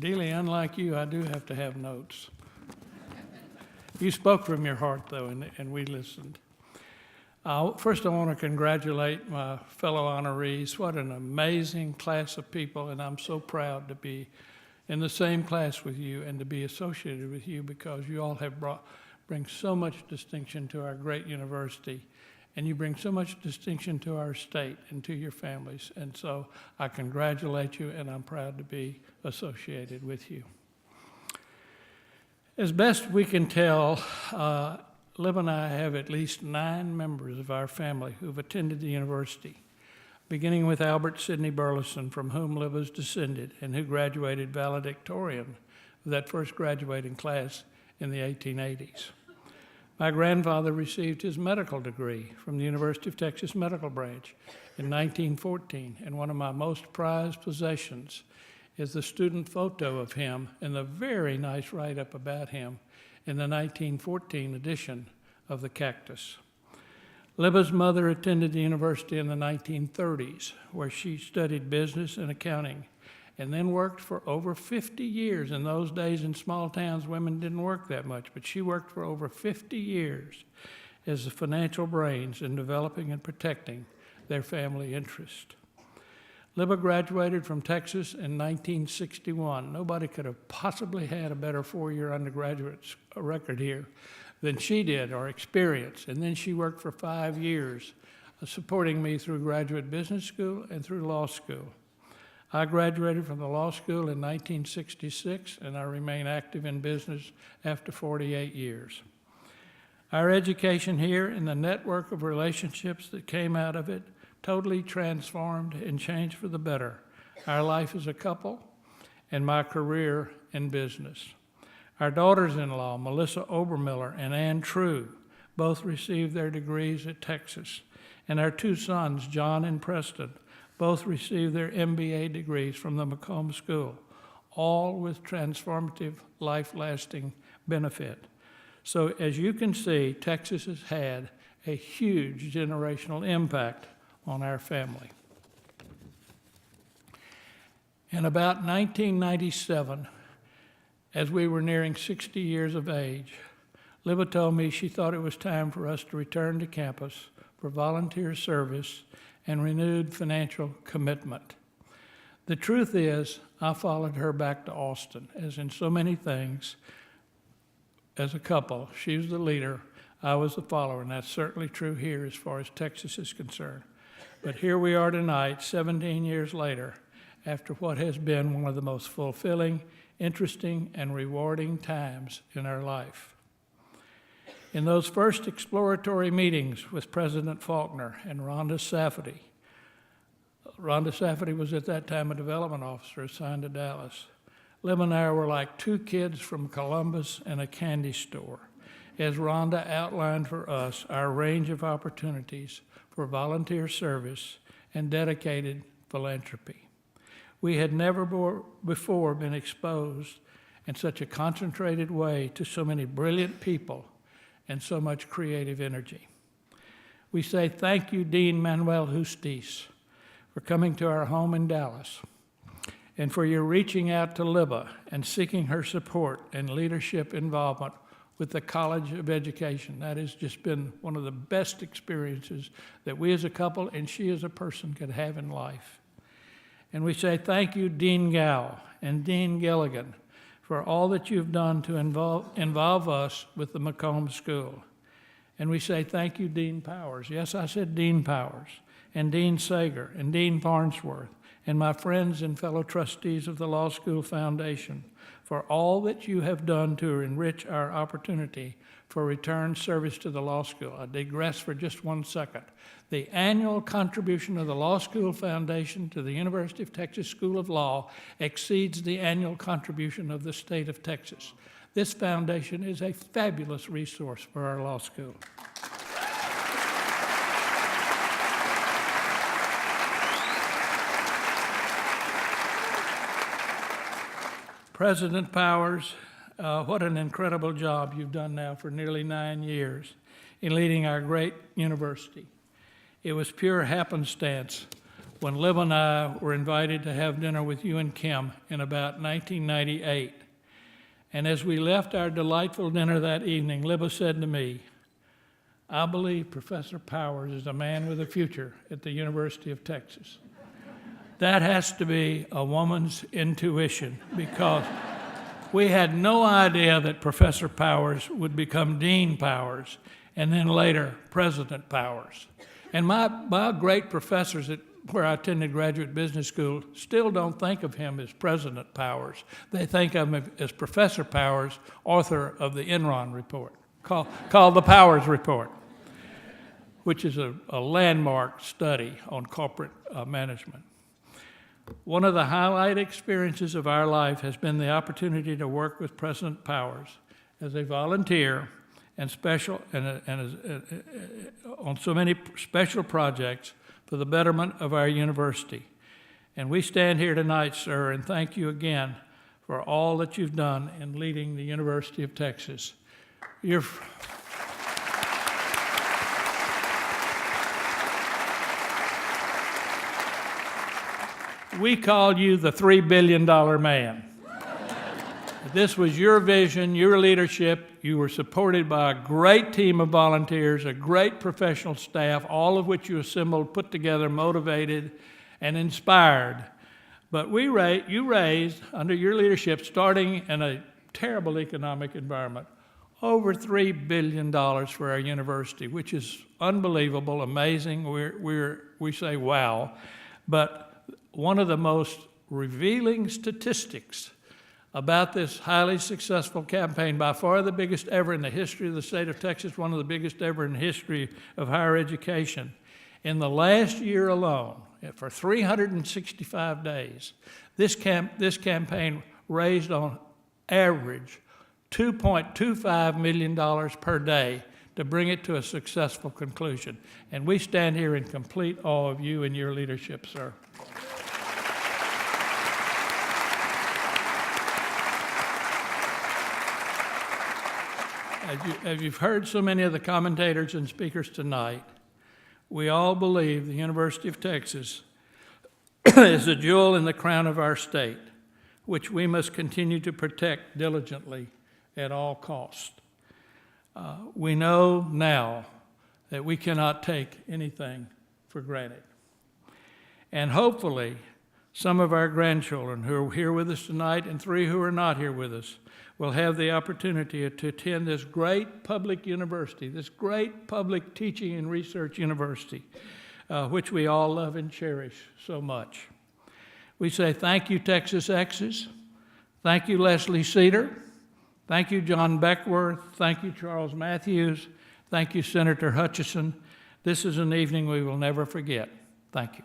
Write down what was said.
Dealey, unlike you, I do have to have notes. You spoke from your heart, though, and we listened. First, I want to congratulate my fellow honorees. What an amazing class of people, and I'm so proud to be in the same class with you and to be associated with you, because you all have bring so much distinction to our great university, and you bring so much distinction to our state and to your families. And so I congratulate you, and I'm proud to be associated with you. As best we can tell, Lib and I have at least 9 members of our family who've attended the university, beginning with Albert Sidney Burleson, from whom Lib is descended, and who graduated valedictorian of that first graduating class in the 1880s. My grandfather received his medical degree from the University of Texas Medical Branch in 1914, and one of my most prized possessions is the student photo of him and the very nice write-up about him in the 1914 edition of the Cactus. Libba's mother attended the university in the 1930s, where she studied business and accounting, and then worked for over 50 years. In those days in small towns, women didn't work that much, but she worked for over 50 years as the financial brains in developing and protecting their family interest. Libba graduated from Texas in 1961. Nobody could have possibly had a better 4-year undergraduate record here than she did, or experience. And then she worked for 5 years, supporting me through graduate business school and through law school. I graduated from the law school in 1966, and I remain active in business after 48 years. Our education here and the network of relationships that came out of it totally transformed and changed for the better our life as a couple and my career in business. Our daughters-in-law, Melissa Obermiller and Ann True, both received their degrees at Texas, and our 2 sons, John and Preston, both received their MBA degrees from the McCombs School, all with transformative, life-lasting benefit. So as you can see, Texas has had a huge generational impact on our family. In about 1997, as we were nearing 60 years of age, Libba told me she thought it was time for us to return to campus for volunteer service and renewed financial commitment. The truth is, I followed her back to Austin, as in so many things. As a couple, she was the leader, I was the follower, and that's certainly true here as far as Texas is concerned. But here we are tonight, 17 years later, after what has been one of the most fulfilling, interesting, and rewarding times in our life. In those first exploratory meetings with President Faulkner and Rhonda Safety was at that time a development officer assigned to Dallas. Lib and I were like 2 kids from Columbus and a candy store, as Rhonda outlined for us our range of opportunities for volunteer service and dedicated philanthropy. We had never before been exposed in such a concentrated way to so many brilliant people and so much creative energy. We say thank you, Dean Manuel Justiz, for coming to our home in Dallas, and for your reaching out to Libba and seeking her support and leadership involvement with the College of Education. That has just been one of the best experiences that we as a couple and she as a person could have in life. And we say thank you, Dean Gow and Dean Gilligan, for all that you've done to involve us with the McCombs School. And we say thank you, Dean Powers. Yes, I said Dean Powers, and Dean Sager, and Dean Farnsworth, and my friends and fellow trustees of the Law School Foundation, for all that you have done to enrich our opportunity for return service to the law school. I digress for just 1 second. The annual contribution of the Law School Foundation to the University of Texas School of Law exceeds the annual contribution of the state of Texas. This foundation is a fabulous resource for our law school. President Powers, what an incredible job you've done now for nearly 9 years in leading our great university. It was pure happenstance when Lib and I were invited to have dinner with you and Kim in about 1998. And as we left our delightful dinner that evening, Libba said to me, "I believe Professor Powers is a man with a future at the University of Texas." That has to be a woman's intuition, because we had no idea that Professor Powers would become Dean Powers and then later President Powers. And my great professors where I attended graduate business school still don't think of him as President Powers. They think of him as Professor Powers, author of the Enron report, called the Powers Report, which is a landmark study on corporate management. One of the highlight experiences of our life has been the opportunity to work with President Powers as a volunteer and on so many special projects for the betterment of our university. And we stand here tonight, sir, and thank you again for all that you've done in leading the University of Texas. We call you the $3 billion man. This was your vision, your leadership. You were supported by a great team of volunteers, a great professional staff, all of which you assembled, put together, motivated, and inspired. But you raised, under your leadership, starting in a terrible economic environment, over $3 billion for our university, which is unbelievable, amazing. We say wow. But one of the most revealing statistics about this highly successful campaign, by far the biggest ever in the history of the state of Texas, one of the biggest ever in the history of higher education. In the last year alone, for 365 days, this campaign raised on average $2.25 million per day to bring it to a successful conclusion. And we stand here in complete awe of you and your leadership, sir. As you've heard so many of the commentators and speakers tonight, we all believe the University of Texas is a jewel in the crown of our state, which we must continue to protect diligently at all costs. We know now that we cannot take anything for granted. And hopefully, some of our grandchildren who are here with us tonight and 3 who are not here with us will have the opportunity to attend this great public university, this great public teaching and research university, which we all love and cherish so much. We say thank you, Texas Exes. Thank you, Leslie Cedar. Thank you, John Beckworth. Thank you, Charles Matthews. Thank you, Senator Hutchison. This is an evening we will never forget. Thank you.